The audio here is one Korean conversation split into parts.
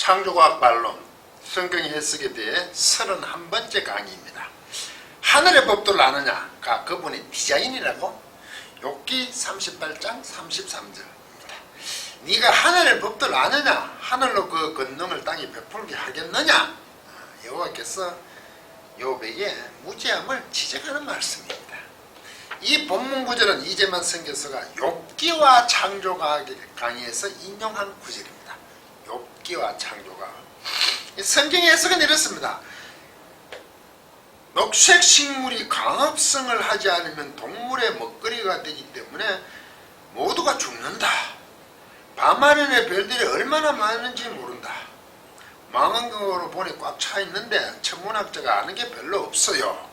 창조과학 반론 성경 해석에 대해 31번째 강의입니다. 하늘의 법도를 아느냐가 그분의 디자인이라고. 욥기 38장 33절입니다. 네가 하늘의 법도를 아느냐? 하늘로 그 권능을 땅에 베풀게 하겠느냐? 여호와께서 욥에게 무지함을 지적하는 말씀입니다. 이 본문 구절은 이재만 선교사가 욥기와 창조과학 강의에서 인용한 구절입니다. 욥기와 창조과학. 성경 해석은 이렇습니다. 녹색 식물이 광합성을 하지 않으면 동물의 먹거리가 되기 때문에 모두가 죽는다. 밤하늘의 별들이 얼마나 많은지 모른다. 망원경으로 보니 꽉 차 있는데 천문학자가 아는 게 별로 없어요.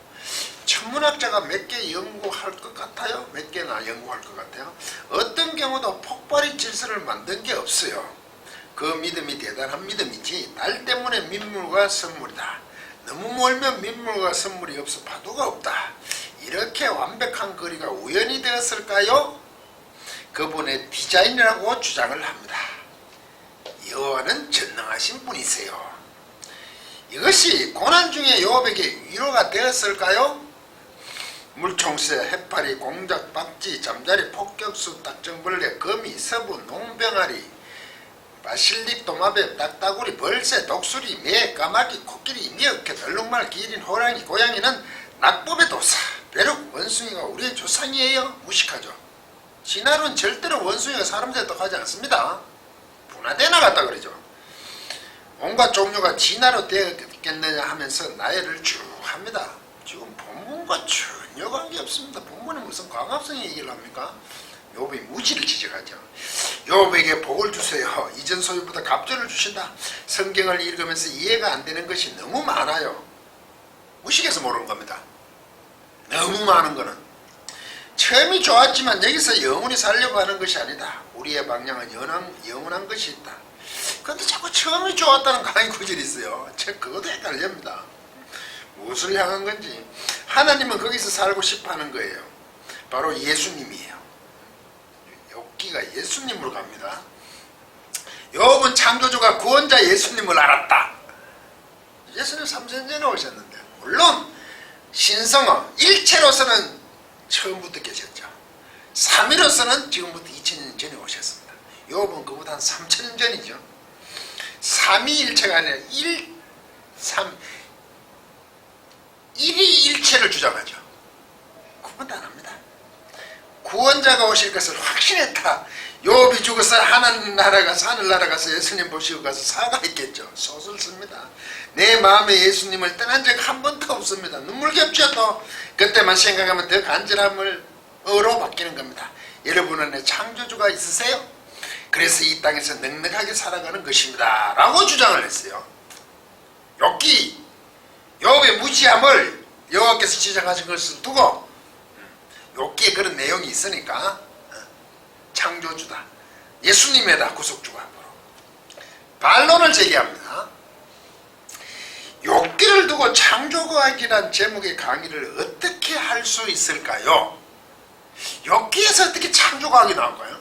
천문학자가 몇 개 연구할 것 같아요? 몇 개나 연구할 것 같아요? 어떤 경우도 폭발의 질서를 만든 게 없어요. 그 믿음이 대단한 믿음이지 달 때문에 민물과 선물이다. 너무 멀면 민물과 선물이 없어 파도가 없다. 이렇게 완벽한 거리가 우연히 되었을까요? 그분의 디자인이라고 주장을 합니다. 여호와는 전능하신 분이세요. 이것이 고난 중에 욥에게 위로가 되었을까요? 물총새, 해파리, 공작, 박쥐, 잠자리, 폭격수, 딱정벌레, 거미, 서부, 농병아리, 바실릭, 도마뱀, 딱따구리, 벌새, 독수리, 매, 까마귀, 코끼리, 미어캣, 얼룩말, 기린, 호랑이, 고양이는 낙법의 도사, 벼룩, 원숭이가 우리의 조상이에요. 무식하죠. 진화론 절대로 원숭이가 사람들에 똑하지 않습니다. 분화돼 나갔다 그러죠. 온갖 종류가 진화로 되었겠느냐 하면서 나열을 쭉 합니다. 지금 본문과 전혀 관계없습니다. 본문에 무슨 광합성이 얘기를 합니까? 욥이 무지를 지적하죠. 욥에게 복을 주세요. 이전 소유보다 갑절을 주신다. 성경을 읽으면서 이해가 안 되는 것이 너무 많아요. 무식해서 모르는 겁니다. 너무 많은 거는. 처음이 좋았지만 여기서 영원히 살려고 하는 것이 아니다. 우리의 방향은 영원한 것이 있다. 그런데 자꾸 처음이 좋았다는 강의 구절이 있어요. 그것도 헷갈립니다. 무엇을 향한 건지. 하나님은 거기서 살고 싶어 하는 거예요. 바로 예수님이에요. 욥기가 예수님으로 갑니다. 욥은 창조주가 구원자 예수님을 알았다. 예수님 3천 전에 오셨는데 물론 신성어 일체로서는 처음부터 계셨죠. 3위로서는 지금부터 2000년 전에 오셨습니다. 욥은 그보다 한 3000년 전이죠. 3위일체가 아니라 1위 일체를 주장하죠. 구분도 안 합니다. 구원자가 오실 것을 확신했다. 욥이 죽어서 하나님 나라 가서 하늘 나라 가서 예수님 보시고 가서 사과했겠죠. 소설 씁니다. 내 마음에 예수님을 떠난 적 한 번도 없습니다. 눈물겹죠. 또 그때만 생각하면 더 간절함으로 바뀌는 겁니다. 여러분은 내 창조주가 있으세요? 그래서 이 땅에서 넉넉하게 살아가는 것입니다. 라고 주장을 했어요. 욥의 무지함을 여호와께서 지적하신 것을 두고 욥기에 그런 내용이 있으니까 창조주다. 예수님이다. 구속주가. 반론을 제기합니다. 욥기를 두고 창조과학이란 제목의 강의를 어떻게 할 수 있을까요? 욥기에서 어떻게 창조과학이 나올까요?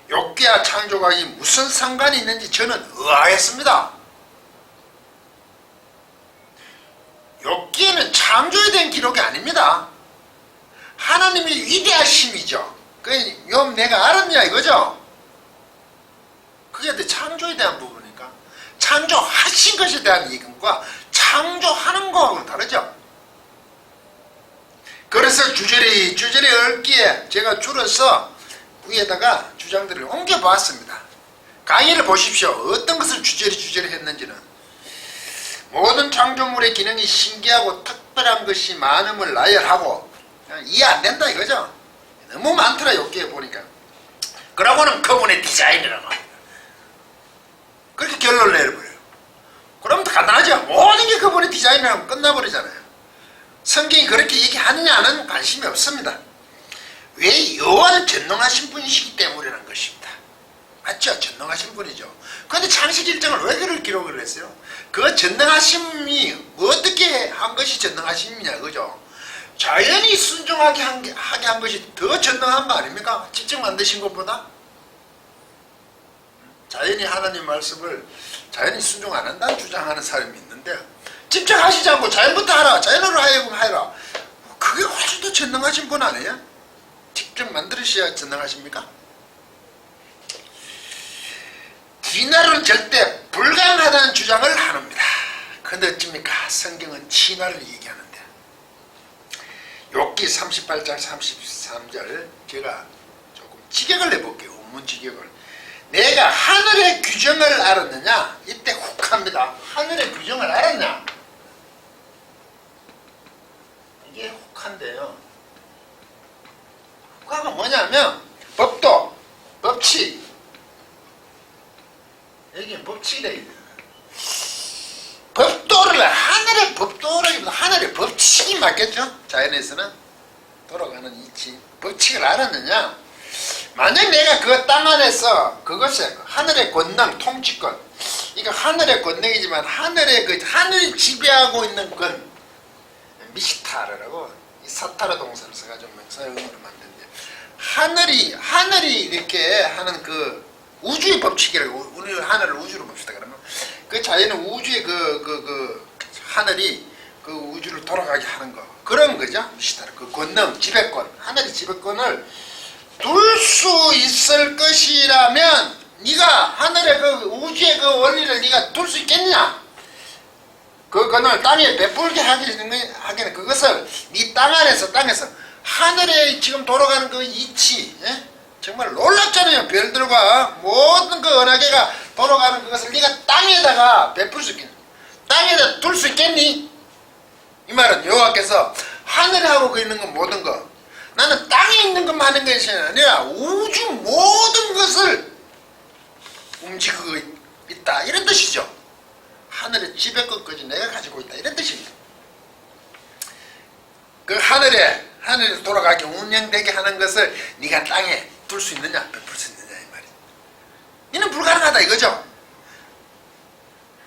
욥기와 창조과학이 무슨 상관이 있는지 저는 의아했습니다. 욥기에는 창조에 대한 기록이 아닙니다. 하나님의 위대하심이죠. 욥 내가 알았냐 이거죠. 그게 창조에 대한 부분이니까 창조하신 것에 대한 이론과 창조하는 거하고는 다르죠. 그래서 주저리 얽기에 제가 줄여서 위에다가 주장들을 옮겨보았습니다. 강의를 보십시오. 어떤 것을 주저리 했는지는. 모든 창조물의 기능이 신기하고 특별한 것이 많음을 나열하고 이해 안 된다 이거죠. 너무 많더라 욥기에 보니까. 그러고는 그분의 디자인이라고 합니다. 그렇게 결론을 내려버려요. 그럼 간단하죠. 모든 게 그분의 디자인이라고 끝나버리잖아요. 성경이 그렇게 얘기하느냐는 관심이 없습니다. 왜? 여호와는 전능하신 분이시기 때문이라는 것입니다. 맞죠? 전능하신 분이죠. 그런데 창세기 1장을 왜 그를 기록을 했어요? 그 전능하심이 어떻게 한 것이 전능하심이냐 그죠? 자연이 순종하게 한 것이 더 전능한 거 아닙니까? 직접 만드신 것보다? 자연이 하나님 말씀을 자연이 순종 안 한다는 주장하는 사람이 있는데 직접 하시지 않고 자연부터 하라. 자연으로 하여금 하라. 그게 훨씬 더 전능하신 분 아니에요? 직접 만들으셔야 전능하십니까? 진화는 절대 불가능하다는 주장을 하는니다. 근데 어찌입니까? 성경은 진화를 얘기하는데 욥기 38장 33절 제가 조금 직역을 해볼게요. 원문 직역을. 내가 하늘의 규정을 알았느냐? 이때 훅 합니다. 하늘의 규정을 알았냐? 이게 훅한데요. 훅하가 뭐냐면 법도, 법칙. 여기 법칙이 되겠다. 법도를 하늘의 법도를 하늘의 법칙이 맞겠죠? 자연에서는 돌아가는 이치 법칙을 알았느냐? 만약 내가 그 땅 안에서 그것에 하늘의 권능 통치권 이거 하늘의 권능이지만 하늘의 그 하늘이 지배하고 있는 건 미시타르라고 이 사타르 동사를 써가지고 명사형으로 만드는데 하늘이 이렇게 하는 그 우주의 법칙이라고 우리 하늘을 우주로 봅시다. 그러면 그 자연은 우주의 그 하늘이 그 우주를 돌아가게 하는 거 그런 거죠. 미시타르 그 권능 지배권 하늘의 지배권을 둘 수 있을 것이라면 네가 하늘의 그 우주의 그 원리를 네가 둘 수 있겠냐? 그거는 땅에 베풀게 하기는 그것을 네 땅 안에서 땅에서 하늘에 지금 돌아가는 그 이치 정말 놀랍잖아요. 별들과 모든 그 은하계가 돌아가는 그것을 네가 땅에다가 베풀 수 있겠니? 땅에다 둘 수 있겠니? 이 말은 여호와께서 하늘에 하고 있는 건 모든 것 나는 땅에 있는 것만 하는 것이 아니라 우주 모든 것을 움직이고 있다 이런 뜻이죠. 하늘의 지배권까지 내가 가지고 있다 이런 뜻입니다. 그 하늘에 돌아가게 운영되게 하는 것을 네가 땅에 둘 수 있느냐 베풀 수 있느냐 이 말이야. 이는 불가능하다 이거죠.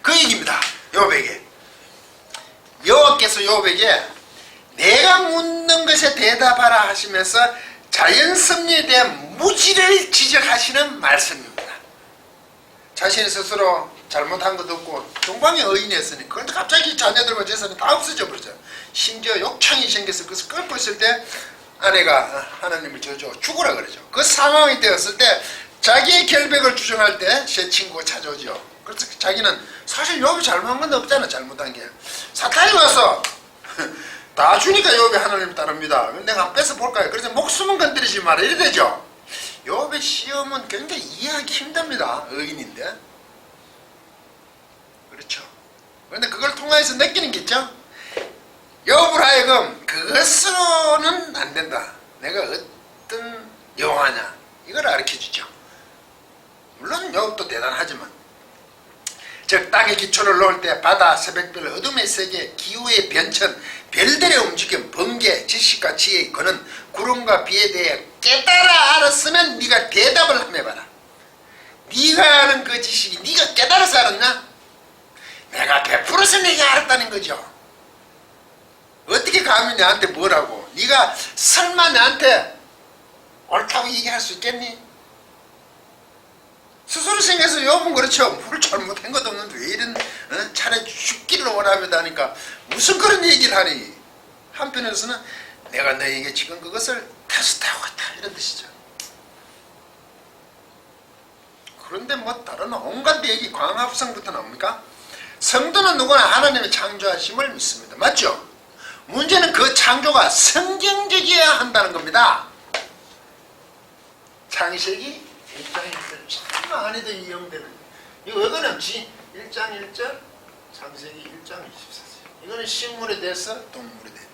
그 얘기입니다. 욥에게 여호와께서 욥에게 내가 묻는 것에 대답하라 하시면서 자연 섭리에 대한 무지를 지적하시는 말씀입니다. 자신이 스스로 잘못한 것도 없고 동방의 의인이었으니 그런데 갑자기 자녀들과 재산이 다 없어져 버렸죠. 심지어 욕창이 생겨서 그것을 끌고 있을 때 아내가 하나님을 저주 죽으라 그러죠. 그 상황이 되었을 때 자기의 결백을 주장할 때 새 친구가 찾아오죠. 그래서 자기는 사실 욥이 잘못한 건 없잖아. 잘못한 게 사탄이 와서 다 주니까 욥이 하나님을 따릅니다. 내가 한번 뺏어볼까요? 그래서 목숨은 건드리지 마라 이래 되죠. 욥의 시험은 굉장히 이해하기 힘듭니다. 의인인데 그렇죠. 그런데 그걸 통해서 느끼는 게 있죠. 욥을 하여금 그것으로는 안 된다. 내가 어떤 여호와냐 이걸 가르쳐주죠. 물론 욥도 대단하지만 즉 땅의 기초를 놓을 때 바다, 새벽별, 어둠의 세계, 기후의 변천, 별들의 움직임, 번개, 지식과 지혜의 그는 구름과 비에 대해 깨달아 알았으면 네가 대답을 한번 해봐라. 네가 아는 그 지식이 네가 깨달아서 알았나? 내가 100%서 내가 알았다는 거죠. 어떻게 감히 나한테 뭐라고? 네가 설마 나한테 옳다고 얘기할 수 있겠니? 스스로 생각해서 욥은 그렇죠. 뭘 잘못한 것도 없는데 왜 이런 차라리 죽기를 원합니다 하니까 무슨 그런 얘기를 하니? 한편에서는 내가 너에게 지금 그것을 테스트하고 있다 이런 뜻이죠. 그런데 뭐 다른 온갖 얘기 광합성부터 나옵니까? 성도는 누구나 하나님의 창조하심을 믿습니다. 맞죠? 문제는 그 창조가 성경적이어야 한다는 겁니다. 창세기 1장 1절 참 많이도 이용되는 이거 왜 그런지 1장 1절 창세기 1장 24절 이거는 식물에 대해서 동물에 대해서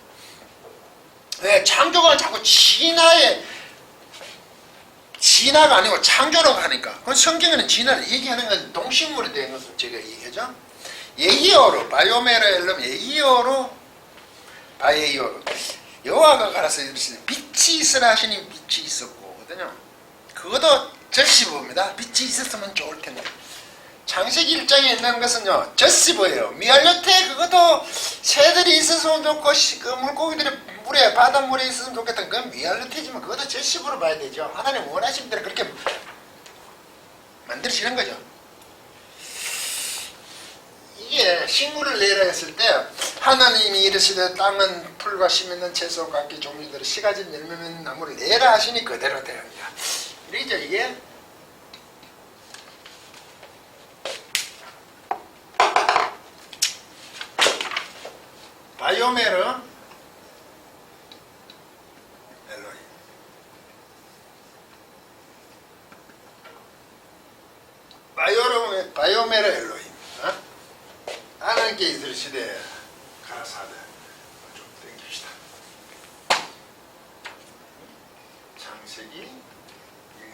왜 창조가 자꾸 진화가 아니고 창조라고 하니까 그건 성경에는 진화를 얘기하는 건 동식물에 대한 것을 제가 얘기하죠. 예이어로 바이오메라 엘럼 예이어로 바이오로 여호와가 가라서 이르시니 빛이 있으라 하시니 빛이 있었고 거든요. 그것도 절시부입니다. 빛이 있었으면 좋을 텐데. 창세기 1장에 있는 것은요, 절시부예요. 미알료태 그것도 새들이 있었으면 좋고, 그 물고기들이 물에, 바닷물에 있었으면 좋겠다. 그건 미알료태지만 그것도 절시부로 봐야 되죠. 하나님 원하신 대로 그렇게 만들어지는 거죠. 이게 식물을 내라 했을 때 하나님이 이르시되 땅은 풀과 심 있는 채소 각기 종류대로 씨가진 열매 맺는 나무를 내라 하시니 그대로 되어 있다. 이러죠. 이게 바이오메르 엘로힘. 바이오메르 엘로힘. 하나님께 이르시되 가라사대. 좀 땡깁시다. 창세기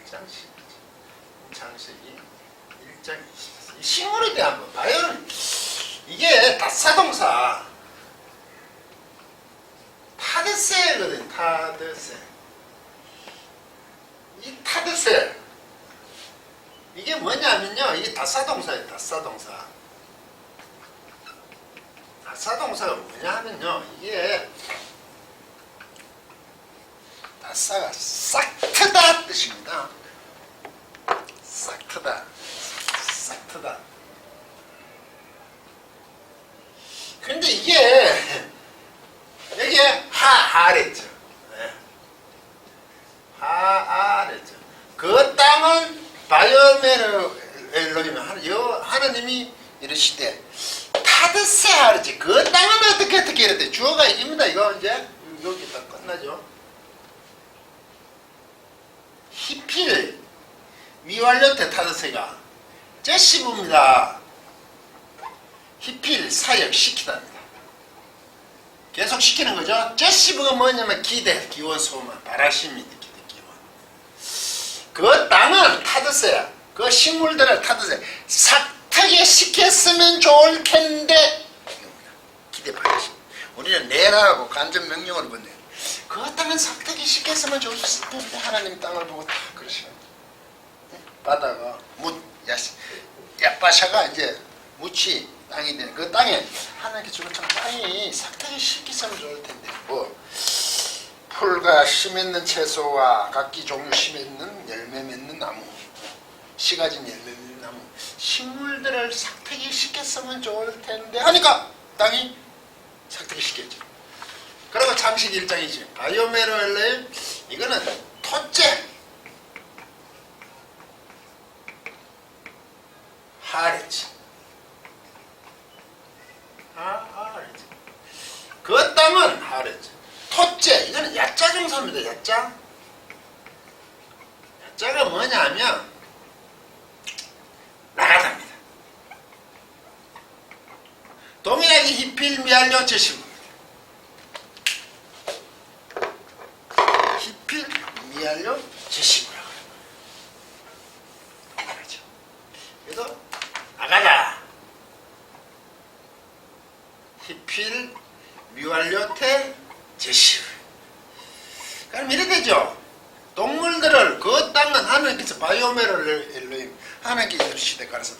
1장 12절. 창세기 1장 20절. 이 식물에 대한 거. 이게 다사동사. 타드세거든. 타드세. 이 타드세. 이게 뭐냐면요. 이게 다사동사예요. 다사동사. 다사동사가 뭐냐 하면요. 이게 다사가 싹 트다 뜻입니다. 싹 트다. 싹 트다. 근데 이게 여기에 하아랬죠. 네. 하아랬죠. 그 땅은 바이오메르 엘로힘 하나님이 이르시되 타드세 하랬지. 그 땅은 어떻게 이랬대. 주어가 이깁니다. 이거 이제 여기 딱 끝나죠. 히필 미완료태 타드세가 제시부입니다. 히필 사역 시키답니다. 계속 시키는 거죠. 제시부가 뭐냐면 기대, 기원, 소망, 바라심이 기대, 기원. 그 땅은 타드세야. 그 식물들을 타드세. 삭트게 시켰으면 좋을 텐데. 기대, 바라심. 우리는 내라고 간접 명령으로 보내요. 그 땅은 삭트게 시켰으면 좋을 텐데 하나님 땅을 보고 다 그러시는 거예요. 바다가 야빠샤가 이제 무치 땅이 되는 그 땅에 하나님께 주는 땅이 삭트게 시키면 좋을 텐데 풀과 심 있는 채소와 각기 종류 심 있는 열매 맺는 나무 씨가진 열매 맺는 나무 식물들을 삭트게 시켰으면 좋을 텐데 하니까 땅이 삭트게 시켰죠. 그리고 창식 1장이지 바이오메르 엘로힘 이거는 토째 하레츠 하레츠 그 땅은 하레츠 토째 이거는 야자 정사입니다. 야자가 뭐냐면 나가답니다. 동일하게 히필 미알료 제시입니다. 히필 미알료 제시구라 그러죠. 그래서 나가라. 히필 미완료태 제시. 그럼 이래 되죠. 동물들을 그 땅은 하나님께서 바이오메르 엘로힘 하나님께 이르시되 가라사대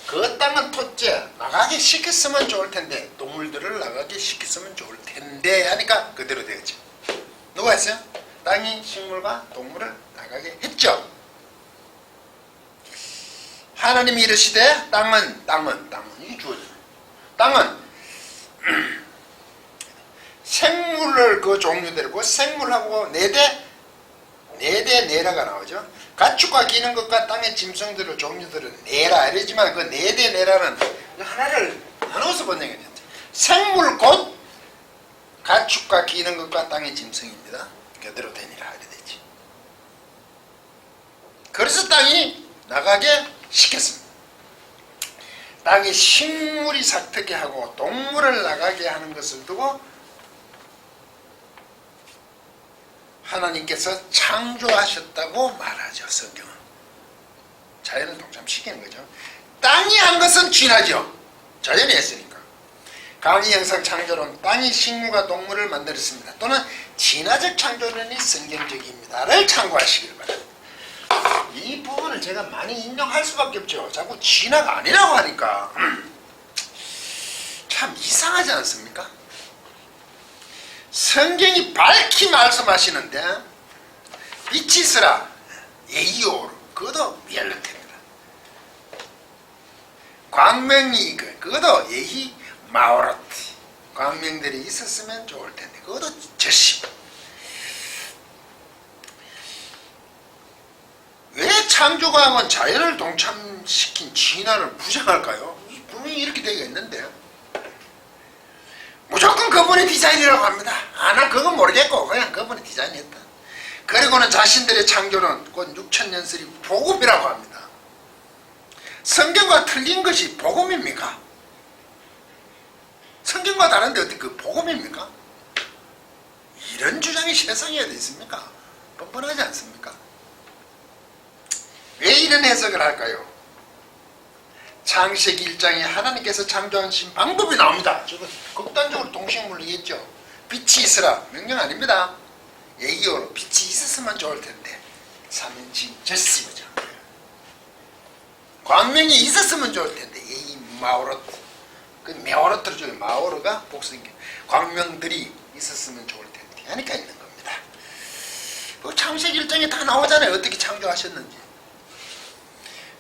그 땅은 토째 나가게 시켰으면 좋을 텐데 동물들을 나가게 시켰으면 좋을 텐데 하니까 그대로 되겠죠. 누가 했어요? 땅이 식물과 동물을 나가게 했죠. 하나님이 이르시되 땅은 이게 주어져요. 땅은 생물을 그 종류대로 그 생물하고 내라가 나오죠. 가축과 기는 것과 땅의 짐승들을 종류들을 내라 이러지만 그 내라는 하나를 나눠서 번역해야 되죠. 생물 곧 가축과 기는 것과 땅의 짐승입니다. 그대로 되니라 이래 되지. 그래서 땅이 나가게 시켰습니다. 땅이 식물이 삭트게 하고 동물을 나가게 하는 것을 두고 하나님께서 창조하셨다고 말하죠. 성경은 자연을 동참시키는 거죠. 땅이 한 것은 진하죠. 자연이 했으니까. 강의 형상 창조론 땅이 식물과 동물을 만들었습니다. 또는 진화적 창조론이 성경적입니다를 참고하시길 바랍니다. 이 부분을 제가 많이 인용할 수밖에 없죠. 자꾸 진화가 아니라고 하니까 참 이상하지 않습니까? 성경이 밝히 말씀하시는데 빛이 있으라 에이오로 그것도 미알로테입니다. 광명이 그것도 예히 마오르트 광명들이 있었으면 좋을 텐데 그것도 저심. 왜 창조과학은 자연을 동참시킨 진화를 부정할까요? 분명히 이렇게 되어 있는데 무조건 그분의 디자인이라고 합니다. 난 그건 모르겠고 그냥 그분의 디자인이었다. 그리고는 자신들의 창조는 곧 6천년설이 복음이라고 합니다. 성경과 틀린 것이 복음입니까? 성경과 다른데 어떻게 그 복음입니까? 이런 주장이 세상에 어디 있습니까? 뻔뻔하지 않습니까? 왜 이런 해석을 할까요? 창세기 1장에 하나님께서 창조하신 방법이 나옵니다. 저거 극단적으로 동식물이겠죠. 빛이 있으라 명령 아닙니다. 예기어로 빛이 있었으면 좋을 텐데 3인칭 절심이죠. 광명이 있었으면 좋을 텐데 예이 마오르트 그 메오르트로 줘요. 마오르가 복수인 게 광명들이 있었으면 좋을 텐데 하니까 있는 겁니다. 그 창세기 1장에 다 나오잖아요. 어떻게 창조하셨는지.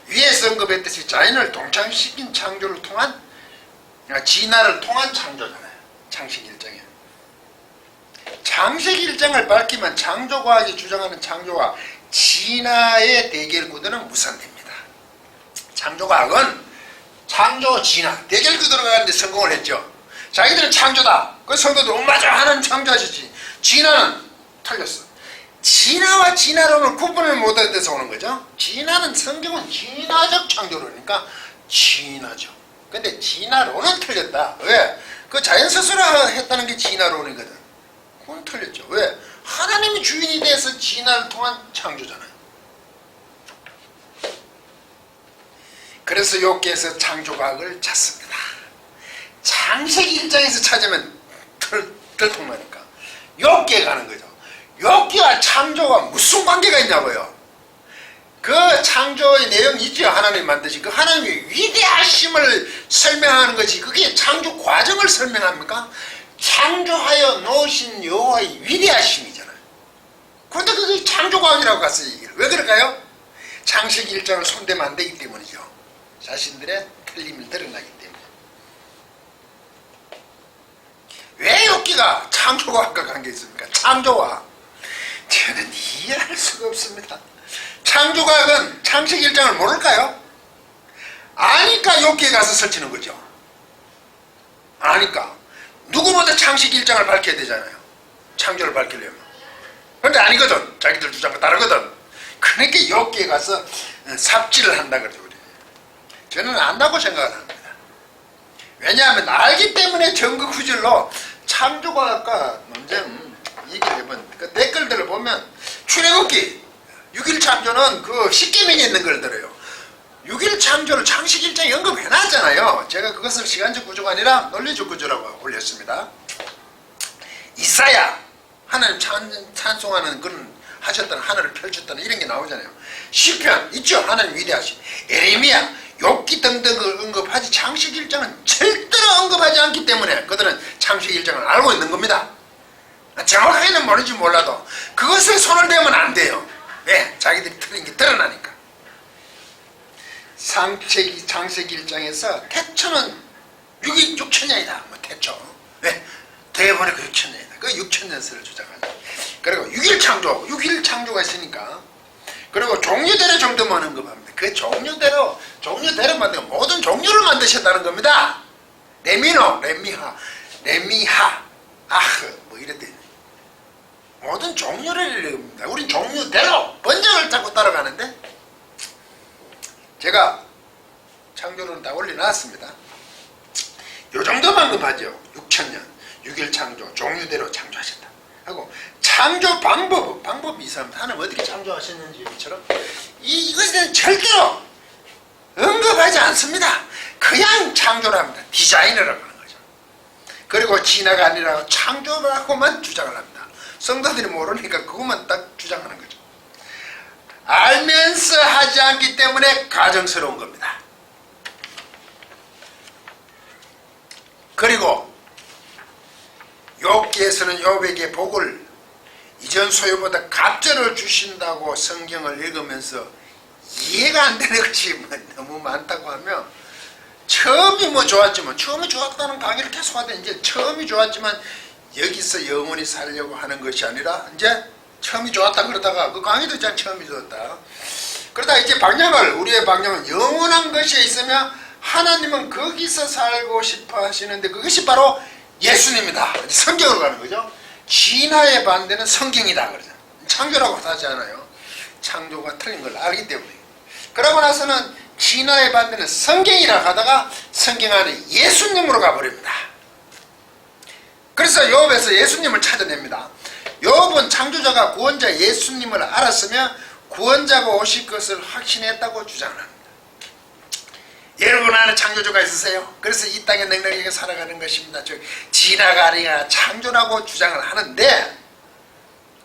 위에서 언급했듯이 자연을 동참시킨 창조를 통한 진화를 통한 창조잖아요. 창세기 1장에. 창세기 1장을 밝히면 창조과학이 주장하는 창조와 진화의 대결 구도는 무산됩니다. 창조과학은 창조, 진화, 대결 구도로 가는데 성공을 했죠. 자기들은 창조다. 그 성도들 맞아 하나님 창조하셨지. 진화는 틀렸어. 진화와 진화론을 구분을 못해서 오는 거죠. 진화는 성경은 진화적 창조론이니까 진화죠. 근데 진화론은 틀렸다. 왜? 그 자연 스스로 했다는 게 진화론이거든. 그건 틀렸죠. 왜? 하나님이 주인이 돼서 진화를 통한 창조잖아요. 그래서 욥기에서 창조과학을 찾습니다. 창세기 1장에서 찾으면 들통나니까 욥기에 가는 거죠. 욥기와 창조가 무슨 관계가 있냐고요. 그 창조의 내용이 있죠. 하나님 만드신 그 하나님의 위대하심을 설명하는 것이 그게 창조 과정을 설명합니까? 창조하여 놓으신 여호와의 위대하심이잖아요. 그런데 그게 창조과학이라고 갔어요. 왜 그럴까요? 창세기 1장을 손대면 안 되기 때문이죠. 자신들의 틀림을 드러나기 때문에. 왜 욥기가 창조과학과 관계 있습니까? 창조와 저는 이해할 수가 없습니다. 창조과학은 창세기 1장을 모를까요? 아니까 욥기에 가서 설치는 거죠. 아니까 누구보다 창세기 1장을 밝혀야 되잖아요. 창조를 밝히려면. 그런데 아니거든. 자기들 주장과 다르거든. 그러니까 욥기에 가서 삽질을 한다 그러죠. 저는 안다고 생각을 합니다. 왜냐하면 알기 때문에 전국구절로 창조과학과 논쟁 얘기를 해본 그 댓글들을 보면 출애굽기 6일 창조는 그 10계명에 있는 걸 들어요. 6일 창조를 창세기 1장에 언급해놨잖아요. 제가 그것을 시간적 구조가 아니라 논리적 구조라고 올렸습니다. 이사야 하나님 찬송하는 그런 하셨던 하늘을 펼쳤다는 이런 게 나오잖아요. 시편 있죠. 하나님 위대하심. 에레미야 욥기 등등을 언급하지 창세기 1장은 절대로 언급하지 않기 때문에 그들은 창세기 1장을 알고 있는 겁니다. 정확하게는 모르지 몰라도 그것에 손을 대면 안 돼요. 왜? 자기들이 틀린 게 드러나니까. 창세기 1장에서 태초는 6천년이다. 태초. 왜? 대본에 그 6천년이다. 그 6천년설을 주장하죠. 그리고 6일 창조가 있으니까. 그리고 종류대로 정도만 언급합니다. 그 종류대로 만든 모든 종류를 만드셨다는 겁니다. 레미노, 레미하, 아흐 뭐 이랬대. 모든 종류를 읽습니다. 우린 종류대로 번역을 자꾸 따라가는데 제가 창조론을 다 올려놨습니다. 요 정도만 언급하죠. 6천년, 6일 창조, 종류대로 창조하셨다. 하고 창조 방법이 이상합니다. 하나님 어떻게 창조하셨는지처럼 이것에 대해서 절대로 언급하지 않습니다. 그냥 창조를 합니다. 디자인을 하는 거죠. 그리고 진화가 아니라 창조라고만 주장을 합니다. 성도들이 모르니까 그것만 딱 주장하는 거죠. 알면서 하지 않기 때문에 가정스러운 겁니다. 그리고 욥기에서는 욥에게 복을 이전 소유보다 갑절을 주신다고 성경을 읽으면서 이해가 안 되는 것이 너무 많다고 하면 처음이 뭐 좋았지만, 처음이 좋았다는 강의를 계속 하되 이제 처음이 좋았지만 여기서 영원히 살려고 하는 것이 아니라 이제 처음이 좋았다 그러다가 그 강의도 있잖아. 처음이 좋았다. 그러다 이제 방향을, 우리의 방향은 영원한 것에 있으며 하나님은 거기서 살고 싶어 하시는데 그것이 바로 예수님이다. 성경으로 가는 거죠. 진화의 반대는 성경이다 그러죠. 창조라고 하지 않아요. 창조가 틀린 걸 알기 때문에. 그러고 나서는 진화의 반대는 성경이라 하다가 성경 안에 예수님으로 가버립니다. 그래서 욥에서 예수님을 찾아냅니다. 욥은 창조자가 구원자 예수님을 알았으며 구원자가 오실 것을 확신했다고 주장합니다. 여러분 안에 창조주가 있으세요? 그래서 이 땅에 넉넉하게 살아가는 것입니다. 즉 진화가 아니라 창조라고 주장을 하는데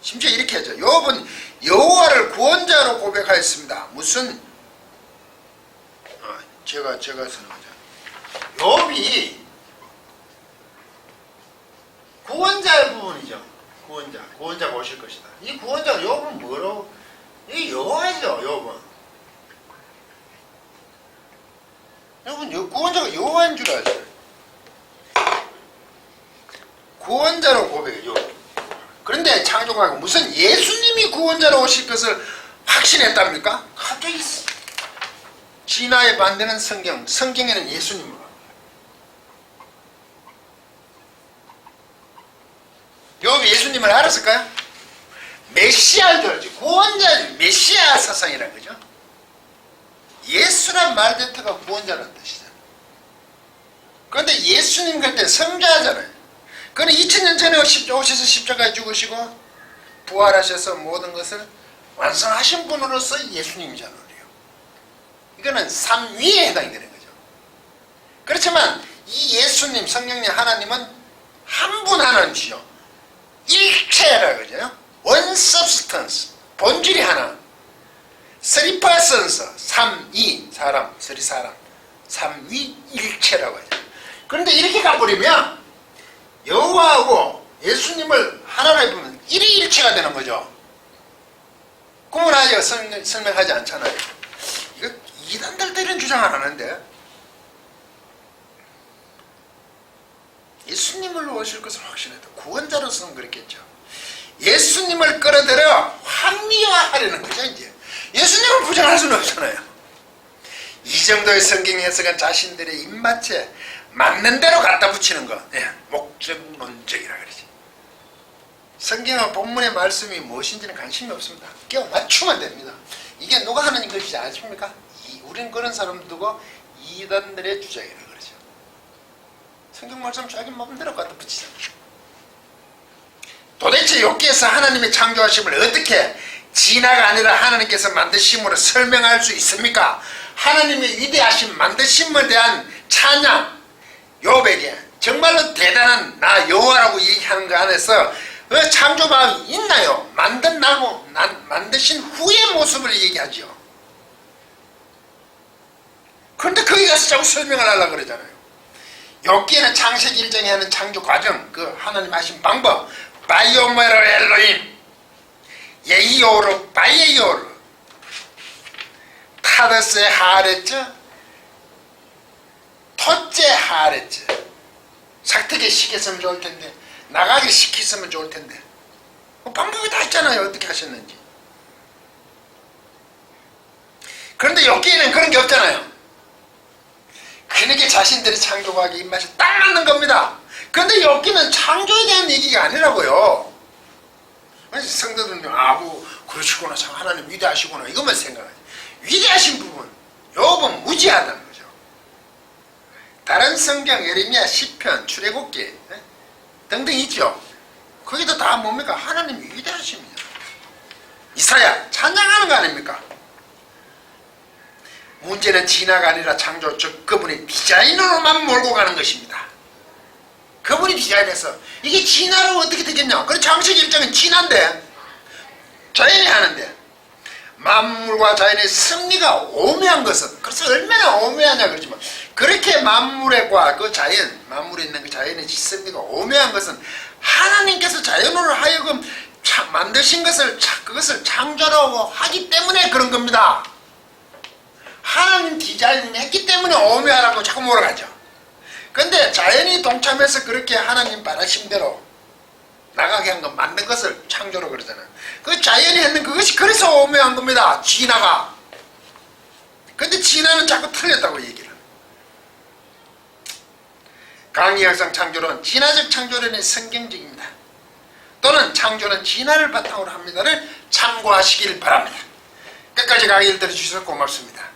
심지어 이렇게 하죠. 욥은 여호와를 구원자로 고백하였습니다. 무슨 제가 설명하죠. 욥이 구원자의 부분이죠. 구원자가 오실 것이다. 이 구원자가 욥은 뭐로? 이 여호와죠. 욥은 구원자가 여호와인 줄 알죠. 구원자로 고백해요. 그런데 창조가 무슨 예수님이 구원자로 오실 것을 확신했답니까? 갑자기 진화의 반대는 성경에는 예수님으로. 욥이 예수님을 알았을까요? 메시아인 줄 알지. 구원자, 메시아 사상이라는 거죠. 예수란 말 자체가 구원자라는 뜻이잖아요. 그런데 예수님 그때 성자잖아요. 그는 2000년 전에 오셔서 십자가에 죽으시고 부활하셔서 모든 것을 완성하신 분으로서 예수님이잖아요. 이거는 삼위에 해당이 되는 거죠. 그렇지만 이 예수님, 성령님 하나님은 한 분 하나님이시죠. 일체라 그러죠. One substance, 본질이 하나. Three persons, 삼위 사람, 삼위 일체라고 하죠. 그런데 이렇게 가버리면 여호와하고 예수님을 하나로 해보면 일위일체가 되는 거죠. 그러면 아직 설명하지 않잖아요. 이거 이단들도 이런 주장 안 하는데 예수님을 오실 것을 확신했다. 구원자로서는 그랬겠죠. 예수님을 끌어들여 합리화하려는 거죠. 이제 예수님을 부정할 수는 없잖아요. 이 정도의 성경 해석은 자신들의 입맛에 맞는 대로 갖다 붙이는 거. 목적론적이라 그러지. 성경은 본문의 말씀이 무엇인지는 관심이 없습니다. 끼워 맞추면 됩니다. 이게 누가 하는 것이지 아십니까? 우린 그런 사람 두고 이단들의 주장이라 그러죠. 성경 말씀 자기 마음대로 갖다 붙이잖아요. 도대체 여기에서 하나님의 창조하심을 어떻게 진화가 아니라 하나님께서 만드심으로 설명할 수 있습니까? 하나님의 위대하신 만드심에 대한 찬양, 욥에게 정말로 대단한 나 여호와라고 얘기하는 거 안에서 그 창조마음이 있나요? 만드신 후의 모습을 얘기하죠. 그런데 거기 가서 자꾸 설명을 하려고 그러잖아요. 여기에는 창세기 1장에 하는 창조 과정, 그 하나님 하신 방법, 바이오메로 엘로힘, 예이오르 바이에이오르, 타더스 하레츠, 토째 하레츠. 삭트게 시켰으면 좋을 텐데, 나가게 시켰으면 좋을 텐데. 방법이 다 있잖아요. 어떻게 하셨는지. 그런데 여기에는 그런 게 없잖아요. 그에게 자신들의 창조과학의 입맛이 딱 맞는 겁니다. 그런데 여기는 창조에 대한 얘기가 아니라고요. 성도들은 그러시구나, 참 하나님 위대하시구나 이것만 생각하죠. 위대하신 부분, 욥은 무지하다는 거죠. 다른 성경, 예레미야, 시편, 출애굽기 등등 있죠. 거기도 다 뭡니까? 하나님 위대하십니다. 이사야 찬양하는 거 아닙니까? 문제는 진화가 아니라 창조, 즉 그분의 디자인으로만 몰고 가는 것입니다. 그분이 디자인해서 이게 진화로 어떻게 되겠냐? 그래 장식 입장은 진화인데 자연이 하는데 만물과 자연의 승리가 오묘한 것은, 그래서 얼마나 오묘하냐 그러지만 그렇게 만물과 그 자연, 만물에 있는 그 자연의 승리가 오묘한 것은 하나님께서 자연으로 하여금 만드신 것을 그것을 창조라고 하기 때문에 그런 겁니다. 하나님 디자인을 했기 때문에 오묘하라고 자꾸 몰아가죠. 근데 자연이 동참해서 그렇게 하나님 바라심대로 나가게 한 건 만든 것을 창조로 그러잖아요. 그 자연이 했는 그것이 그래서 오묘한 겁니다. 진화가. 근데 진화는 자꾸 틀렸다고 얘기를. 강의학상 창조론, 진화적 창조론의 성경적입니다. 또는 창조는 진화를 바탕으로 합니다를 참고하시길 바랍니다. 끝까지 강의를 들어주셔서 고맙습니다.